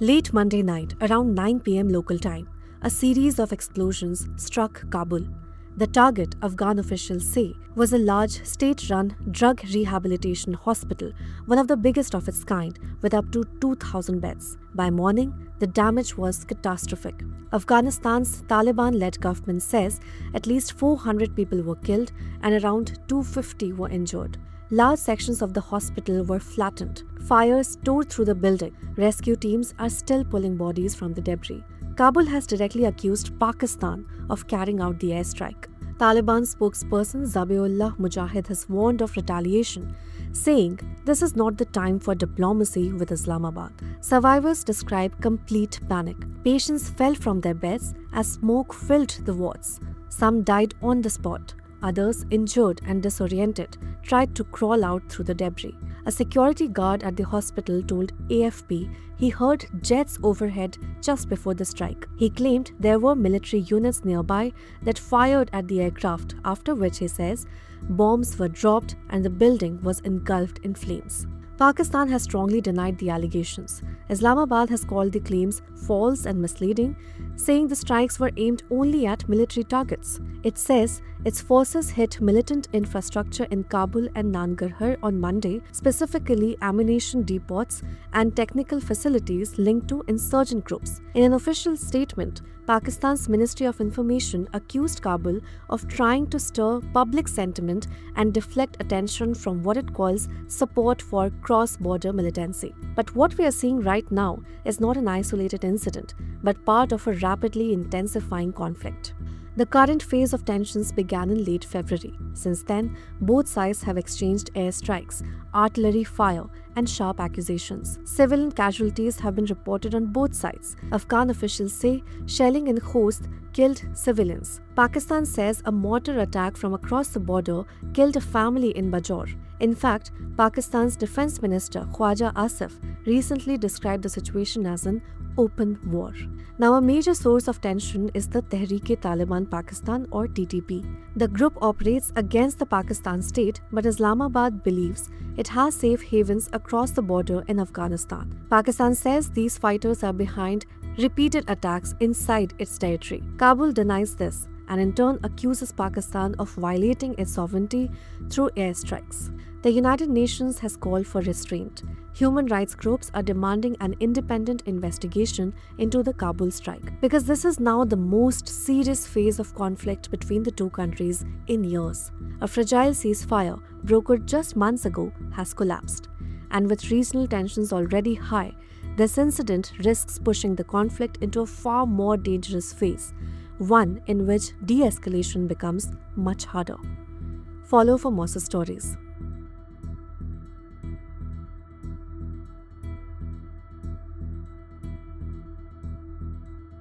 Late Monday night, around 9 p.m. local time, a series of explosions struck Kabul. The target, Afghan officials say, was a large state-run drug rehabilitation hospital, one of the biggest of its kind, with up to 2,000 beds. By morning, the damage was catastrophic. Afghanistan's Taliban-led government says at least 400 people were killed and around 250 were injured. Large sections of the hospital were flattened. Fires tore through the building. Rescue teams are still pulling bodies from the debris. Kabul has directly accused Pakistan of carrying out the airstrike. Taliban spokesperson Zabiullah Mujahid has warned of retaliation, saying this is not the time for diplomacy with Islamabad. Survivors describe complete panic. Patients fell from their beds as smoke filled the wards. Some died on the spot. Others, injured and disoriented, tried to crawl out through the debris. A security guard at the hospital told AFP he heard jets overhead just before the strike. He claimed there were military units nearby that fired at the aircraft, after which, he says, bombs were dropped and the building was engulfed in flames. Pakistan has strongly denied the allegations. Islamabad has called the claims false and misleading, saying the strikes were aimed only at military targets. It says its forces hit militant infrastructure in Kabul and Nangarhar on Monday, specifically ammunition depots and technical facilities linked to insurgent groups. In an official statement, Pakistan's Ministry of Information accused Kabul of trying to stir public sentiment and deflect attention from what it calls support for cross-border militancy. But what we are seeing right now is not an isolated incident, but part of a rapidly intensifying conflict. The current phase of tensions began in late February. Since then, both sides have exchanged airstrikes, artillery fire, and sharp accusations. Civilian casualties have been reported on both sides. Afghan officials say shelling in Khost killed civilians. Pakistan says a mortar attack from across the border killed a family in Bajaur. In fact, Pakistan's Defense Minister Khwaja Asif recently described the situation as an open war. Now, a major source of tension is the Tehreek-e-Taliban Pakistan or TTP. The group operates against the Pakistan state, but Islamabad believes it has safe havens across the border in Afghanistan. Pakistan says these fighters are behind repeated attacks inside its territory. Kabul denies this and in turn accuses Pakistan of violating its sovereignty through airstrikes. The United Nations has called for restraint. Human rights groups are demanding an independent investigation into the Kabul strike because this is now the most serious phase of conflict between the two countries in years. A fragile ceasefire, brokered just months ago, has collapsed. And with regional tensions already high, this incident risks pushing the conflict into a far more dangerous phase, one in which de-escalation becomes much harder. Follow for more stories.